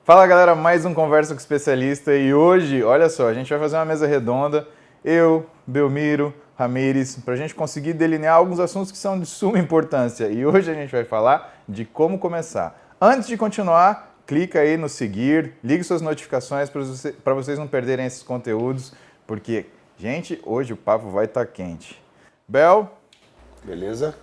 Fala galera, mais um Conversa com Especialista e hoje, olha só, a gente vai fazer uma mesa redonda, eu, Belmiro, Ramires, para a gente conseguir delinear alguns assuntos que são de suma importância e hoje a gente vai falar de como começar. Antes de continuar, clica aí no seguir, ligue suas notificações para vocês não perderem esses conteúdos, porque, gente, hoje o papo vai estar quente. Bel. Beleza?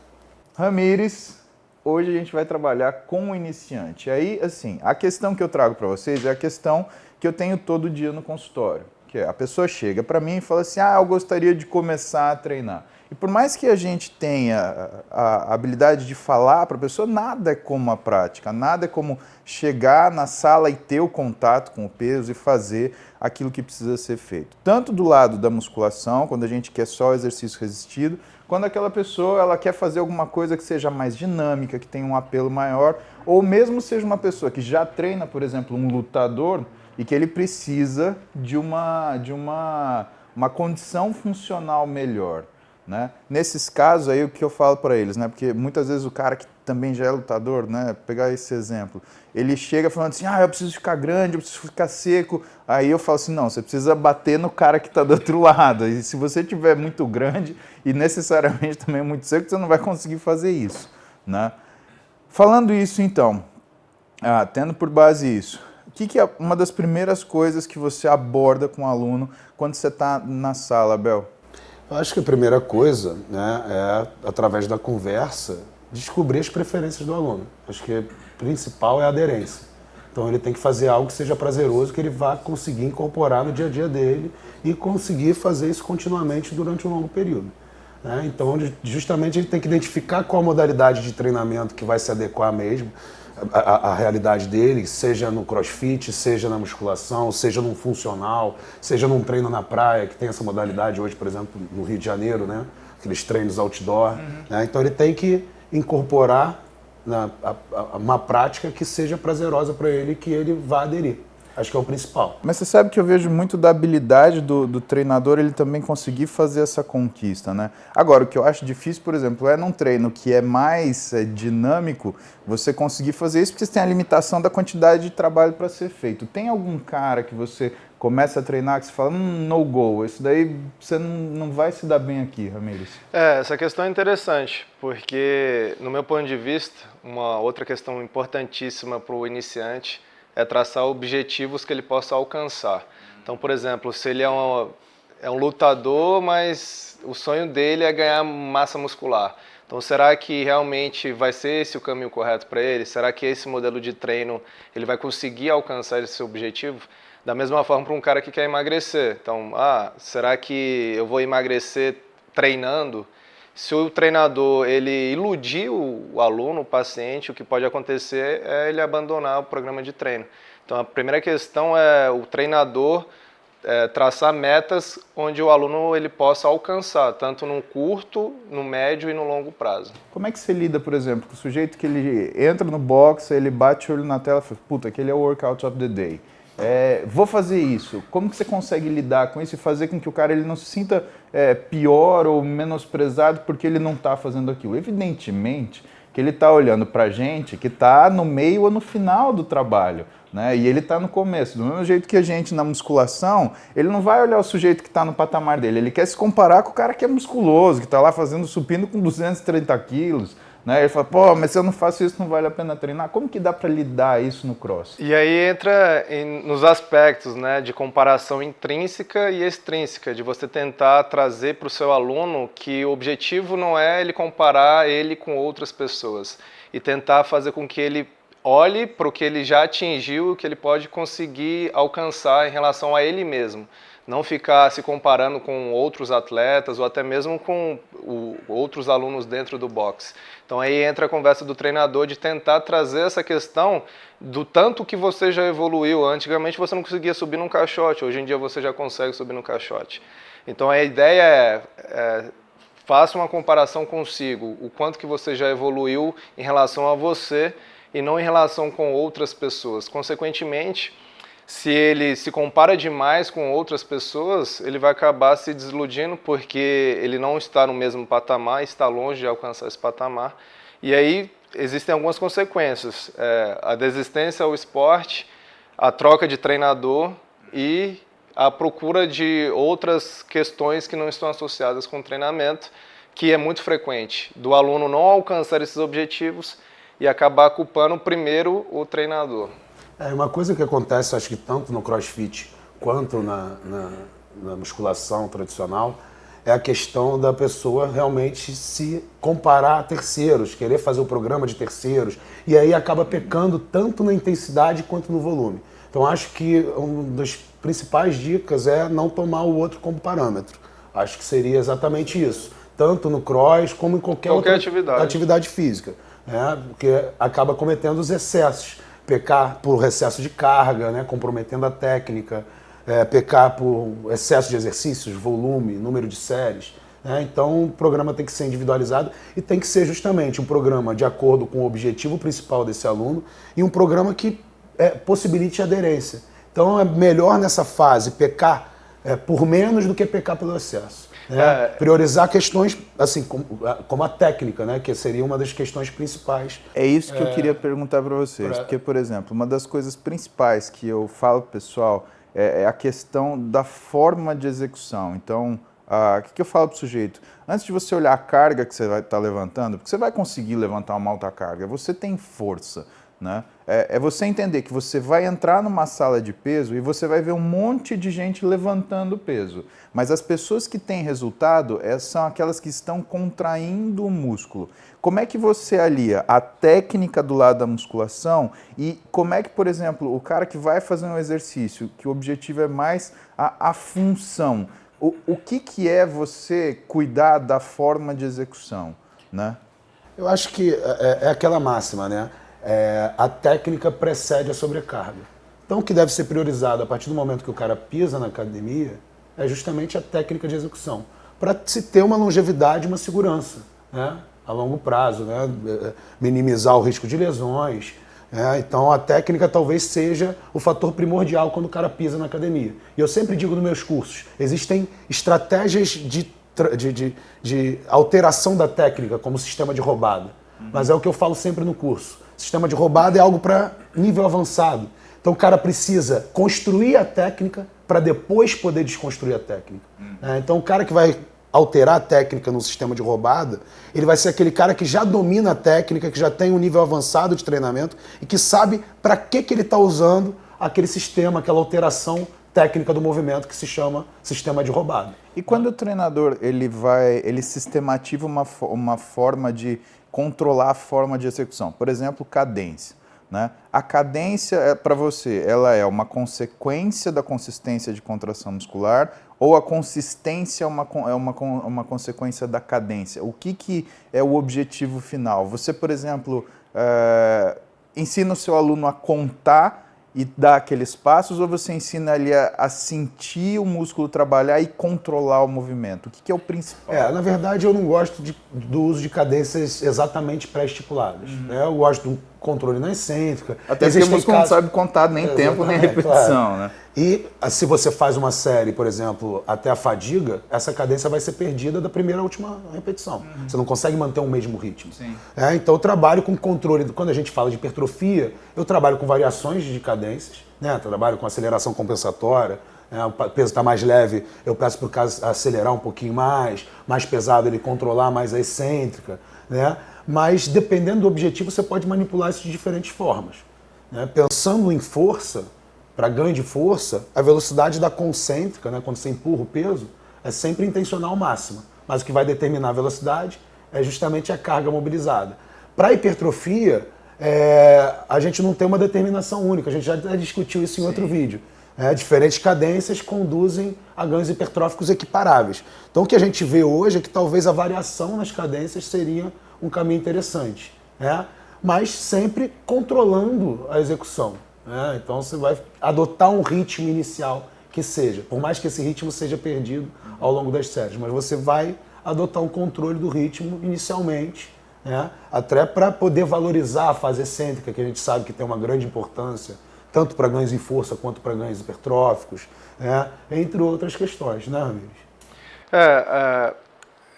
Ramires. Hoje a gente vai trabalhar com o iniciante. Aí, assim, a questão que eu trago para vocês é a questão que eu tenho todo dia no consultório. Que é, a pessoa chega para mim e fala assim, eu gostaria de começar a treinar. E por mais que a gente tenha a habilidade de falar para a pessoa, nada é como a prática, nada é como chegar na sala e ter o contato com o peso e fazer aquilo que precisa ser feito. Tanto do lado da musculação, quando a gente quer só o exercício resistido, quando aquela pessoa ela quer fazer alguma coisa que seja mais dinâmica, que tenha um apelo maior, ou mesmo seja uma pessoa que já treina, por exemplo, um lutador e que ele precisa de uma condição funcional melhor. Né? Nesses casos aí, o que eu falo para eles, né? Porque muitas vezes o cara que também já é lutador, né? Pegar esse exemplo, ele chega falando assim, eu preciso ficar grande, eu preciso ficar seco, aí eu falo assim, não, você precisa bater no cara que está do outro lado, e se você tiver muito grande e necessariamente também muito seco, você não vai conseguir fazer isso, né? Falando isso então, tendo por base isso, o que é uma das primeiras coisas que você aborda com o aluno quando você está na sala, Bel? Eu acho que a primeira coisa, né, é, através da conversa, descobrir as preferências do aluno. Acho que o principal é a aderência. Então ele tem que fazer algo que seja prazeroso, que ele vá conseguir incorporar no dia a dia dele e conseguir fazer isso continuamente durante um longo período. Né? Então justamente ele tem que identificar qual a modalidade de treinamento que vai se adequar mesmo à realidade dele, seja no crossfit, seja na musculação, seja num funcional, seja num treino na praia, que tem essa modalidade hoje, por exemplo, no Rio de Janeiro, né? Aqueles treinos outdoor. Né? Então ele tem que incorporar uma prática que seja prazerosa para ele e que ele vá aderir. Acho que é o principal. Mas você sabe que eu vejo muito da habilidade do treinador ele também conseguir fazer essa conquista, né? Agora, o que eu acho difícil, por exemplo, é num treino que é mais dinâmico, você conseguir fazer isso porque você tem a limitação da quantidade de trabalho para ser feito. Tem algum cara que você começa a treinar que você fala, no go, isso daí você não vai se dar bem aqui, Ramires? Essa questão é interessante, porque, no meu ponto de vista, uma outra questão importantíssima para o iniciante é traçar objetivos que ele possa alcançar. Então, por exemplo, se ele é um lutador, mas o sonho dele é ganhar massa muscular. Então, será que realmente vai ser esse o caminho correto para ele? Será que esse modelo de treino ele vai conseguir alcançar esse objetivo? Da mesma forma para um cara que quer emagrecer. Então, será que eu vou emagrecer treinando? Se o treinador ele iludir o aluno, o paciente, o que pode acontecer é ele abandonar o programa de treino. Então a primeira questão é o treinador traçar metas onde o aluno ele possa alcançar, tanto no curto, no médio e no longo prazo. Como é que você lida, por exemplo, com o sujeito que ele entra no box, ele bate o olho na tela e fala, puta, aquele é o workout of the day. Vou fazer isso. Como que você consegue lidar com isso e fazer com que o cara ele não se sinta pior ou menosprezado porque ele não está fazendo aquilo? Evidentemente que ele está olhando para a gente que está no meio ou no final do trabalho, né? E ele está no começo. Do mesmo jeito que a gente na musculação, ele não vai olhar o sujeito que está no patamar dele, ele quer se comparar com o cara que é musculoso, que está lá fazendo supino com 230 quilos. Né? Ele fala, mas se eu não faço isso, não vale a pena treinar. Como que dá para lidar isso no cross? E aí entra nos aspectos, né, de comparação intrínseca e extrínseca, de você tentar trazer para o seu aluno que o objetivo não é ele comparar ele com outras pessoas e tentar fazer com que ele olhe para o que ele já atingiu, o que ele pode conseguir alcançar em relação a ele mesmo. Não ficar se comparando com outros atletas ou até mesmo com outros alunos dentro do boxe. Então aí entra a conversa do treinador de tentar trazer essa questão do tanto que você já evoluiu. Antigamente você não conseguia subir num caixote, hoje em dia você já consegue subir num caixote. Então a ideia faça uma comparação consigo, o quanto que você já evoluiu em relação a você e não em relação com outras pessoas. Consequentemente, se ele se compara demais com outras pessoas, ele vai acabar se desiludindo porque ele não está no mesmo patamar, está longe de alcançar esse patamar. E aí existem algumas consequências. A desistência ao esporte, a troca de treinador e a procura de outras questões que não estão associadas com o treinamento, que é muito frequente, do aluno não alcançar esses objetivos e acabar culpando primeiro o treinador. Uma coisa que acontece, acho que tanto no CrossFit quanto na musculação tradicional, é a questão da pessoa realmente se comparar a terceiros, querer fazer o programa de terceiros, e aí acaba pecando tanto na intensidade quanto no volume. Então acho que uma das principais dicas é não tomar o outro como parâmetro. Acho que seria exatamente isso, tanto no cross como em qualquer outra atividade física, né? Porque acaba cometendo os excessos, pecar por excesso de carga, né? Comprometendo a técnica, pecar por excesso de exercícios, volume, número de séries. Então o programa tem que ser individualizado e tem que ser justamente um programa de acordo com o objetivo principal desse aluno e um programa que possibilite aderência. Então é melhor nessa fase pecar por menos do que pecar pelo excesso. Priorizar questões assim como a técnica, né, que seria uma das questões principais. É isso que eu queria perguntar para vocês, porque, por exemplo, uma das coisas principais que eu falo pro pessoal é a questão da forma de execução. Então, o que eu falo para o sujeito? Antes de você olhar a carga que você vai estar levantando, porque você vai conseguir levantar uma alta carga, você tem força, né? É você entender que você vai entrar numa sala de peso e você vai ver um monte de gente levantando peso. Mas as pessoas que têm resultado são aquelas que estão contraindo o músculo. Como é que você alia a técnica do lado da musculação e como é que, por exemplo, o cara que vai fazer um exercício, que o objetivo é mais a função, o que é você cuidar da forma de execução, né? Eu acho que é aquela máxima, né? A técnica precede a sobrecarga. Então, o que deve ser priorizado a partir do momento que o cara pisa na academia é justamente a técnica de execução, para se ter uma longevidade, uma segurança, né? A longo prazo, né? Minimizar o risco de lesões. Então, a técnica talvez seja o fator primordial quando o cara pisa na academia. E eu sempre digo nos meus cursos, existem estratégias de alteração da técnica, como o sistema de roubada. Mas é o que eu falo sempre no curso. Sistema de roubada é algo para nível avançado. Então o cara precisa construir a técnica para depois poder desconstruir a técnica. Então o cara que vai alterar a técnica no sistema de roubada, ele vai ser aquele cara que já domina a técnica, que já tem um nível avançado de treinamento e que sabe para que ele está usando aquele sistema, aquela alteração técnica do movimento que se chama sistema de roubada. E quando o treinador ele sistematiza uma forma de controlar a forma de execução, por exemplo, cadência, né? A cadência, para você, ela é uma consequência da consistência de contração muscular ou a consistência é uma consequência da cadência? O que é o objetivo final? Você, por exemplo, ensina o seu aluno a contar e dar aqueles passos, ou você ensina ele a sentir o músculo trabalhar e controlar o movimento? O que é o principal? Na verdade, eu não gosto do uso de cadências exatamente pré-estipuladas. Eu gosto do controle na excêntrica. Até porque o músculo não sabe contar nem tempo, nem repetição, claro, né? E se você faz uma série, por exemplo, até a fadiga, essa cadência vai ser perdida da primeira à última repetição. Você não consegue manter o mesmo ritmo. Sim. Então eu trabalho com controle. Quando a gente fala de hipertrofia, eu trabalho com variações de cadências, né? Trabalho com aceleração compensatória. O peso está mais leve, eu peço para o cara acelerar um pouquinho mais pesado ele controlar mais a excêntrica, né? Mas dependendo do objetivo você pode manipular isso de diferentes formas, né? Pensando em força, para ganho de força, a velocidade da concêntrica, né, quando você empurra o peso, é sempre intencional máxima. Mas o que vai determinar a velocidade é justamente a carga mobilizada. Para hipertrofia, a gente não tem uma determinação única, a gente já discutiu isso em outro vídeo. Diferentes cadências conduzem a ganhos hipertróficos equiparáveis. Então o que a gente vê hoje é que talvez a variação nas cadências seria um caminho interessante, mas sempre controlando a execução. Então você vai adotar um ritmo inicial que seja, por mais que esse ritmo seja perdido ao longo das séries, mas você vai adotar um controle do ritmo inicialmente, até para poder valorizar a fase excêntrica, que a gente sabe que tem uma grande importância, tanto para ganhos em força quanto para ganhos hipertróficos, entre outras questões, né, Ramires?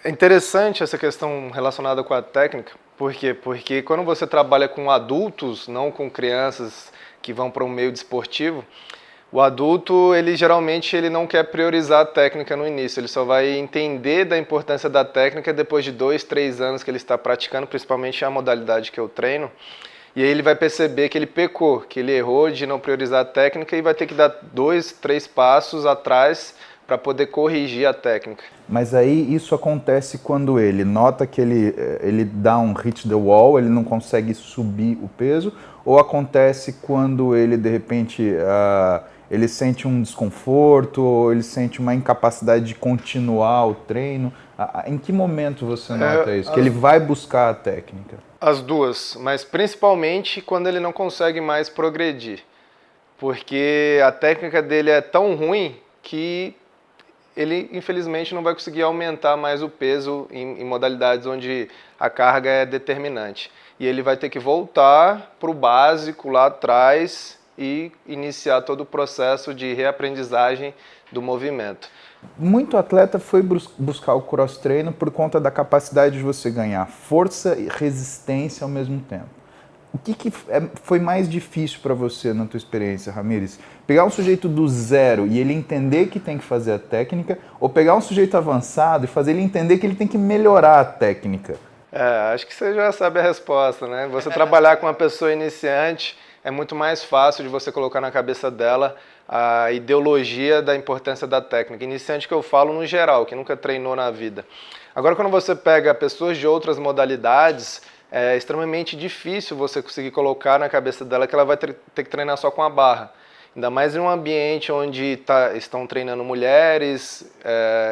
É interessante essa questão relacionada com a técnica, Por quê? Porque quando você trabalha com adultos, não com crianças que vão para um meio desportivo, o adulto, ele não quer priorizar a técnica no início, ele só vai entender da importância da técnica depois de 2, 3 anos que ele está praticando, principalmente a modalidade que eu treino, e aí ele vai perceber que ele pecou, que ele errou de não priorizar a técnica e vai ter que dar 2, 3 passos atrás para poder corrigir a técnica. Mas aí isso acontece quando ele nota que ele dá um hit the wall, ele não consegue subir o peso, ou acontece quando ele, de repente, ele sente um desconforto, ou ele sente uma incapacidade de continuar o treino? Em que momento você nota isso? Que ele vai buscar a técnica? As duas, mas principalmente quando ele não consegue mais progredir. Porque a técnica dele é tão ruim que ele, infelizmente, não vai conseguir aumentar mais o peso em modalidades onde a carga é determinante. E ele vai ter que voltar para o básico lá atrás e iniciar todo o processo de reaprendizagem do movimento. Muito atleta foi buscar o cross-treino por conta da capacidade de você ganhar força e resistência ao mesmo tempo. O que foi mais difícil para você na tua experiência, Ramires? Pegar um sujeito do zero e ele entender que tem que fazer a técnica, ou pegar um sujeito avançado e fazer ele entender que ele tem que melhorar a técnica? Acho que você já sabe a resposta, né? Você trabalhar com uma pessoa iniciante é muito mais fácil de você colocar na cabeça dela a ideologia da importância da técnica. Iniciante que eu falo no geral, que nunca treinou na vida. Agora, quando você pega pessoas de outras modalidades, é extremamente difícil você conseguir colocar na cabeça dela que ela vai ter que treinar só com a barra. Ainda mais em um ambiente onde estão treinando mulheres,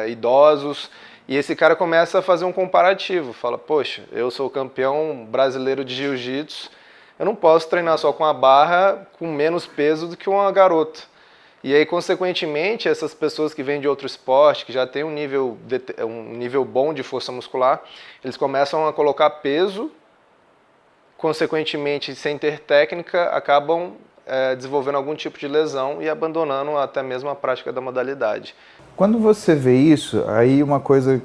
idosos, e esse cara começa a fazer um comparativo. Fala, poxa, eu sou campeão brasileiro de jiu-jitsu, eu não posso treinar só com a barra com menos peso do que uma garota. E aí, consequentemente, essas pessoas que vêm de outro esporte, que já têm um nível bom de força muscular, eles começam a colocar peso, consequentemente, sem ter técnica, acabam desenvolvendo algum tipo de lesão e abandonando até mesmo a prática da modalidade. Quando você vê isso, aí uma coisa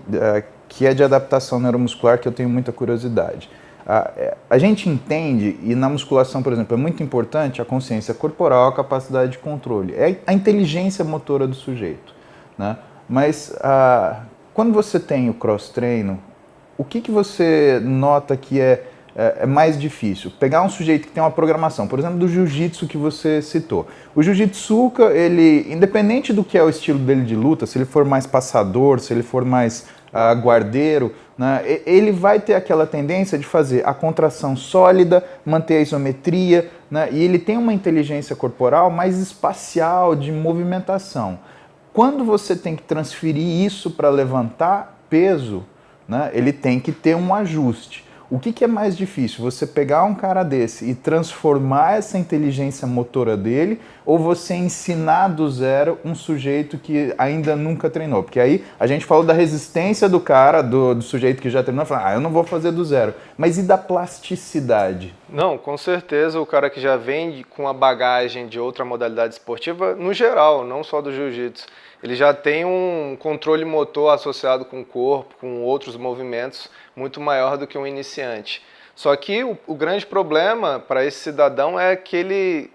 que é de adaptação neuromuscular que eu tenho muita curiosidade. A gente entende, e na musculação, por exemplo, é muito importante a consciência corporal, a capacidade de controle, é a inteligência motora do sujeito, né? Mas quando você tem o cross-treino, o que você nota que é mais difícil? Pegar um sujeito que tem uma programação, por exemplo, do jiu-jitsu que você citou. O jiu-jitsuca, ele, independente do que é o estilo dele de luta, se ele for mais passador, se ele for mais guardeiro, né, ele vai ter aquela tendência de fazer a contração sólida, manter a isometria, né, e ele tem uma inteligência corporal mais espacial, de movimentação. Quando você tem que transferir isso para levantar peso, né, ele tem que ter um ajuste. O que é mais difícil? Você pegar um cara desse e transformar essa inteligência motora dele, ou você ensinar do zero um sujeito que ainda nunca treinou? Porque aí a gente falou da resistência do cara, do sujeito que já treinou, fala, eu não vou fazer do zero. Mas e da plasticidade? Não, com certeza o cara que já vem com a bagagem de outra modalidade esportiva, no geral, não só do jiu-jitsu, ele já tem um controle motor associado com o corpo, com outros movimentos, muito maior do que um iniciante. Só que o grande problema para esse cidadão é que ele,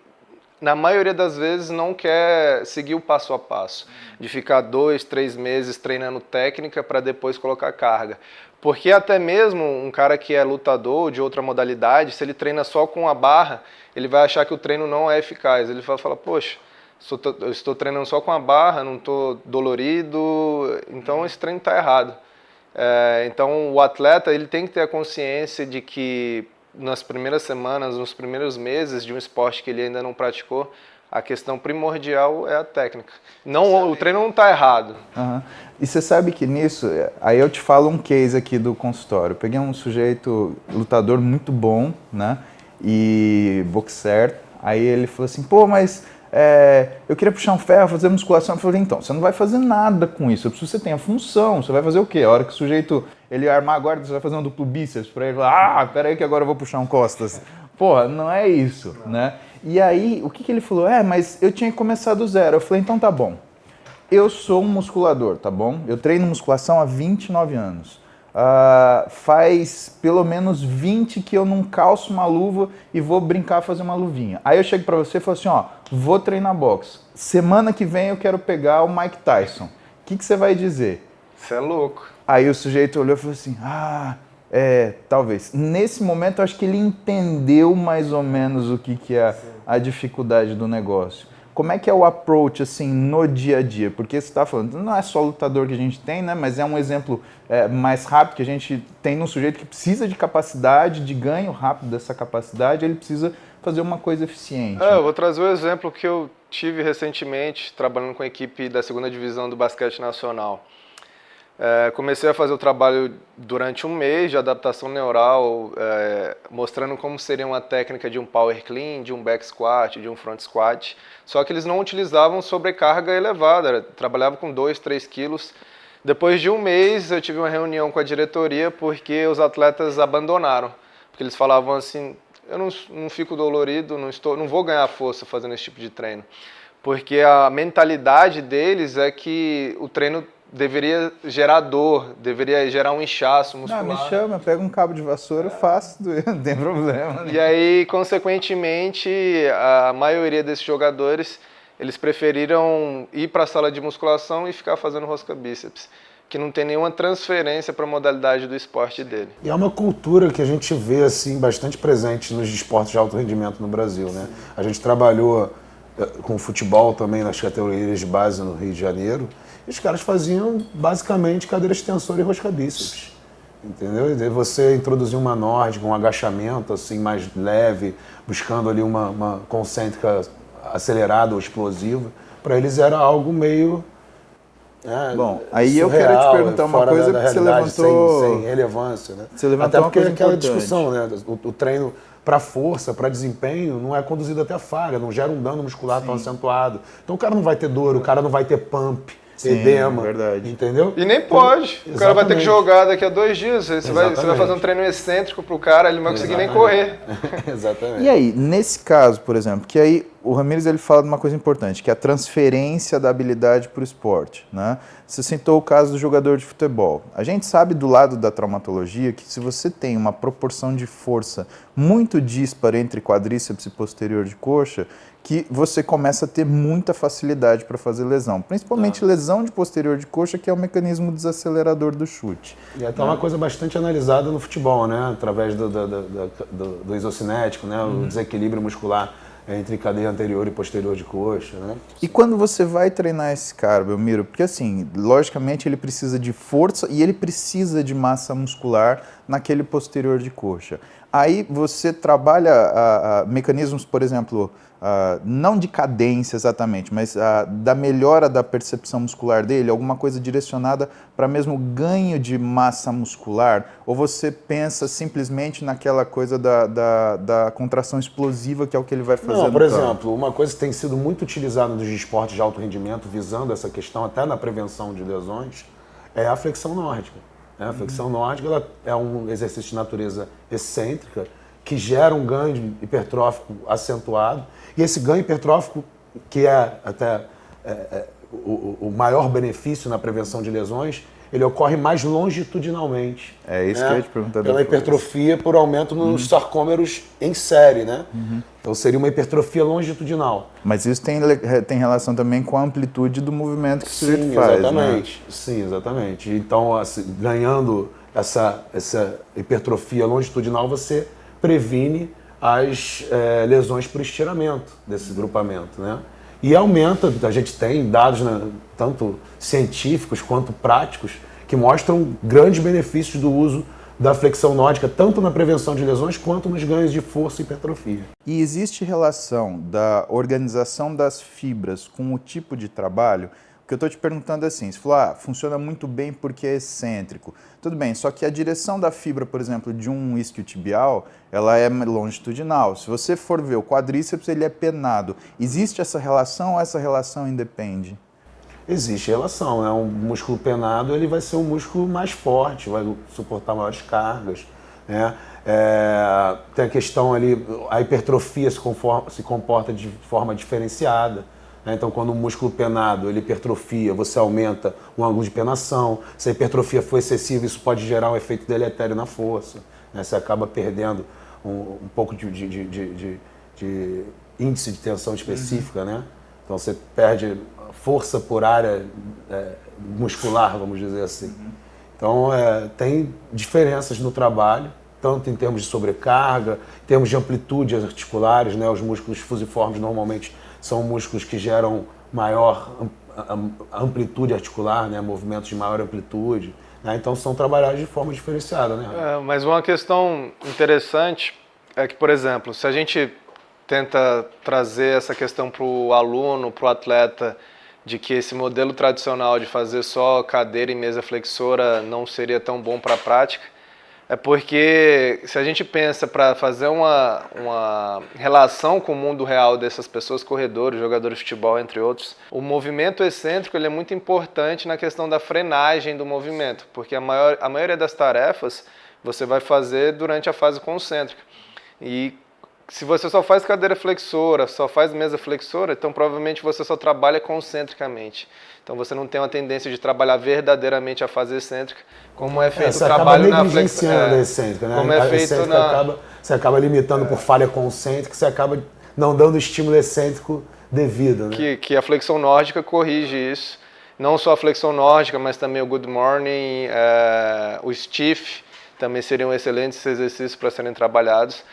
na maioria das vezes, não quer seguir o passo a passo, de ficar 2, 3 meses treinando técnica para depois colocar carga. Porque até mesmo um cara que é lutador de outra modalidade, se ele treina só com a barra, ele vai achar que o treino não é eficaz. Ele vai falar, poxa, eu estou treinando só com a barra, não estou dolorido, então esse treino está errado. Então o atleta ele tem que ter a consciência de que nas primeiras semanas, nos primeiros meses de um esporte que ele ainda não praticou, a questão primordial é a técnica. Não, o treino não está errado. Uhum. E você sabe que nisso, aí eu te falo um case aqui do consultório. Eu peguei um sujeito lutador muito bom, né, e boxer. Aí ele falou assim, pô, mas eu queria puxar um ferro, fazer musculação. Eu falei, então, você não vai fazer nada com isso. Eu preciso que você tenha função. Você vai fazer o quê? A hora que o sujeito, ele armar a guarda, você vai fazer um duplo bíceps para ele falar, peraí que agora eu vou puxar um costas. Porra, não é isso, né? E aí, o que ele falou? Mas eu tinha que começar do zero. Eu falei, então tá bom. Eu sou um musculador, tá bom? Eu treino musculação há 29 anos. faz pelo menos 20 que eu não calço uma luva e vou brincar fazer uma luvinha. Aí eu chego pra você e falo assim, ó, vou treinar boxe. Semana que vem eu quero pegar o Mike Tyson. O que você vai dizer? Você é louco. Aí o sujeito olhou e falou assim, talvez. Nesse momento eu acho que ele entendeu mais ou menos o que é a dificuldade do negócio. Como é que é o approach, assim, no dia a dia? Porque você está falando, não é só lutador que a gente tem, né? Mas é um exemplo mais rápido que a gente tem num sujeito que precisa de capacidade, de ganho rápido dessa capacidade, ele precisa fazer uma coisa eficiente. Eu vou trazer o exemplo que eu tive recentemente, trabalhando com a equipe da 2ª divisão do basquete nacional. Comecei a fazer o trabalho durante um mês de adaptação neural, mostrando como seria uma técnica de um power clean, de um back squat, de um front squat, só que eles não utilizavam sobrecarga elevada, trabalhavam com 2, 3 quilos. Depois de um mês eu tive uma reunião com a diretoria porque os atletas abandonaram, porque eles falavam assim, eu não fico dolorido, não vou ganhar força fazendo esse tipo de treino, porque a mentalidade deles é que o treino deveria gerar dor, deveria gerar um inchaço muscular. Não, me chama, pega um cabo de vassoura, faço, não tem problema. Né? E aí, consequentemente, a maioria desses jogadores, eles preferiram ir para a sala de musculação e ficar fazendo rosca bíceps, que não tem nenhuma transferência para a modalidade do esporte dele. E é uma cultura que a gente vê assim bastante presente nos esportes de alto rendimento no Brasil, né? A gente trabalhou com futebol também nas categorias de base no Rio de Janeiro. E os caras faziam basicamente cadeira extensora e rosca bíceps, entendeu? E daí você introduzir uma nórdica, um agachamento assim mais leve, buscando ali uma concêntrica acelerada ou explosiva, para eles era algo meio bom, aí eu quero te perguntar uma coisa que você levantou sem relevância, né? Você levantou até porque uma coisa aquela importante. discussão, né? O treino para força, para desempenho, não é conduzido até a falha, não gera um dano muscular tão acentuado. Então o cara não vai ter dor, o cara não vai ter pump, edema, verdade. entendeu? E nem pode. O cara vai ter que jogar daqui a 2 dias. Você vai fazer um treino excêntrico pro cara, ele não vai conseguir nem correr. Exatamente. E aí, nesse caso, por exemplo, que aí o Ramírez ele fala de uma coisa importante, que é a transferência da habilidade para o esporte, né? Você citou o caso do jogador de futebol. A gente sabe do lado da traumatologia que se você tem uma proporção de força muito díspara entre quadríceps e posterior de coxa, que você começa a ter muita facilidade para fazer lesão. Principalmente lesão de posterior de coxa, que é o mecanismo desacelerador do chute. E até uma coisa bastante analisada no futebol, né? Através do isocinético, né? O desequilíbrio muscular entre cadeia anterior e posterior de coxa, né? E quando você vai treinar esse cara, Belmiro, porque assim, logicamente ele precisa de força e ele precisa de massa muscular naquele posterior de coxa. Aí você trabalha mecanismos, por exemplo, não de cadência exatamente, mas da melhora da percepção muscular dele, alguma coisa direcionada para mesmo ganho de massa muscular? Ou você pensa simplesmente naquela coisa da contração explosiva, que é o que ele vai fazer? Não, por exemplo, uma coisa que tem sido muito utilizada nos esportes de alto rendimento, visando essa questão até na prevenção de lesões, é a flexão nórdica. A flexão nórdica ela é um exercício de natureza excêntrica que gera um ganho hipertrófico acentuado. E esse ganho hipertrófico, que é até o maior benefício na prevenção de lesões, ele ocorre mais longitudinalmente. É isso que eu ia te perguntar. Pela hipertrofia por aumento nos sarcômeros em série, né? Então seria uma hipertrofia longitudinal. Mas isso tem relação também com a amplitude do movimento que o sujeito faz, exatamente. né? Sim, exatamente. Então, assim, ganhando essa hipertrofia longitudinal, você previne as lesões por estiramento desse grupamento, né? E aumenta, a gente tem dados, né, tanto científicos quanto práticos, que mostram grandes benefícios do uso da flexão nórdica, tanto na prevenção de lesões quanto nos ganhos de força e hipertrofia. E existe relação da organização das fibras com o tipo de trabalho? O que eu estou te perguntando é assim, você falou, funciona muito bem porque é excêntrico. Tudo bem, só que a direção da fibra, por exemplo, de um isquiotibial, ela é longitudinal. Se você for ver o quadríceps, ele é penado. Existe essa relação ou essa relação independe? Existe relação, né? Um músculo penado ele vai ser um músculo mais forte, vai suportar maiores cargas, né? Tem a questão ali, a hipertrofia se comporta de forma diferenciada, né? Então, quando o músculo penado ele hipertrofia, você aumenta o ângulo de penação. Se a hipertrofia for excessiva, isso pode gerar um efeito deletério na força, né? Você acaba perdendo um pouco de índice de tensão específica, né? Então, você perde força por área muscular, vamos dizer assim. Então, tem diferenças no trabalho, tanto em termos de sobrecarga, em termos de amplitude articulares, né? Os músculos fusiformes normalmente são músculos que geram maior amplitude articular, né? Movimentos de maior amplitude, né? Então, são trabalhados de forma diferenciada, né? Mas uma questão interessante é que, por exemplo, se a gente tenta trazer essa questão para o aluno, para o atleta, de que esse modelo tradicional de fazer só cadeira e mesa flexora não seria tão bom para a prática, é porque se a gente pensa para fazer uma relação com o mundo real dessas pessoas, corredores, jogadores de futebol, entre outros, o movimento excêntrico ele é muito importante na questão da frenagem do movimento, porque a maioria das tarefas você vai fazer durante a fase concêntrica. E se você só faz cadeira flexora, só faz mesa flexora, então provavelmente você só trabalha concentricamente. Então você não tem uma tendência de trabalhar verdadeiramente a fase excêntrica, como é feito o trabalho na flexora. Excêntrica, né? Como é feito você acaba limitando por falha concêntrica, você acaba não dando o estímulo excêntrico devido, né? Que a flexão nórdica corrige isso. Não só a flexão nórdica, mas também o good morning, o stiff, também seriam excelentes exercícios para serem trabalhados.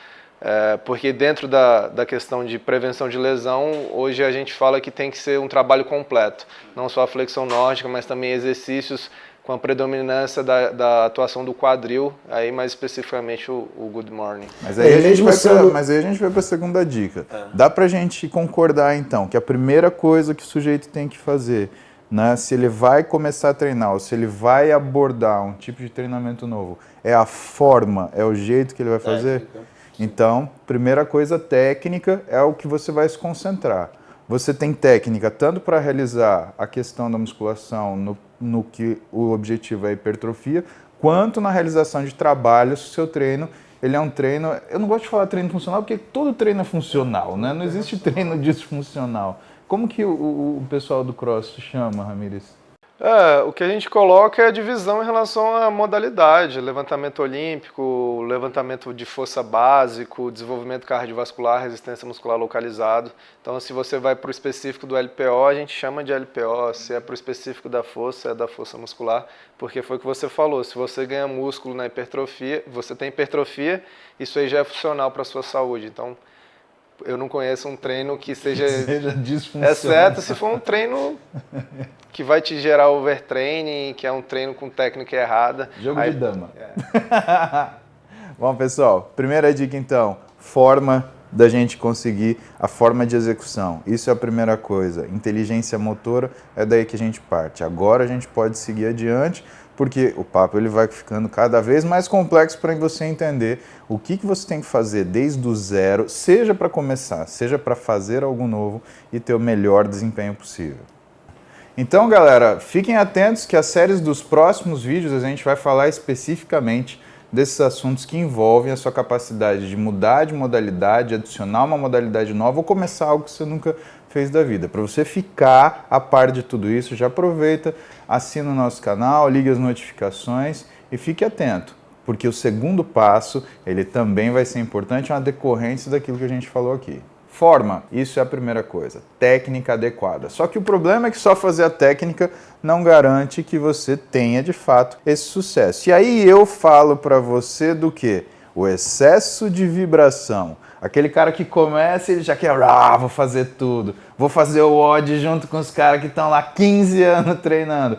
Porque dentro da questão de prevenção de lesão, hoje a gente fala que tem que ser um trabalho completo. Não só a flexão nórdica, mas também exercícios com a predominância da atuação do quadril, aí mais especificamente o good morning. Mas aí a gente vai para a segunda dica. Dá para a gente concordar então que a primeira coisa que o sujeito tem que fazer, né, se ele vai começar a treinar ou se ele vai abordar um tipo de treinamento novo, é a forma, é o jeito que ele vai fazer? Então, primeira coisa, técnica é o que você vai se concentrar. Você tem técnica tanto para realizar a questão da musculação no que o objetivo é a hipertrofia, quanto na realização de trabalhos, se o seu treino, ele é um treino... Eu não gosto de falar treino funcional porque todo treino é funcional, né? Não existe treino disfuncional. Como que o pessoal do CrossFit chama, Ramírez? O que a gente coloca é a divisão em relação à modalidade, levantamento olímpico, levantamento de força básico, desenvolvimento cardiovascular, resistência muscular localizado. Então, se você vai para o específico do LPO, a gente chama de LPO. Se é para o específico da força, é da força muscular, porque foi o que você falou, se você ganha músculo na hipertrofia, você tem hipertrofia, isso aí já é funcional para a sua saúde. Então, eu não conheço um treino que seja disfuncional. Exceto se for um treino que vai te gerar overtraining, que é um treino com técnica errada. Jogo de dama. Bom, pessoal, primeira dica então, forma da gente conseguir a forma de execução. Isso é a primeira coisa. Inteligência motora é daí que a gente parte. Agora a gente pode seguir adiante, porque o papo ele vai ficando cada vez mais complexo para você entender o que você tem que fazer desde o zero, seja para começar, seja para fazer algo novo e ter o melhor desempenho possível. Então, galera, fiquem atentos que as séries dos próximos vídeos a gente vai falar especificamente desses assuntos que envolvem a sua capacidade de mudar de modalidade, adicionar uma modalidade nova ou começar algo que você nunca fez da vida. Para você ficar a par de tudo isso, já aproveita, assina o nosso canal, ligue as notificações e fique atento, porque o segundo passo, ele também vai ser importante, é uma decorrência daquilo que a gente falou aqui. Forma, isso é a primeira coisa, técnica adequada. Só que o problema é que só fazer a técnica não garante que você tenha de fato esse sucesso. E aí eu falo para você do quê? O excesso de vibração. Aquele cara que começa e ele já quer, vou fazer tudo. Vou fazer o WOD junto com os caras que estão lá 15 anos treinando.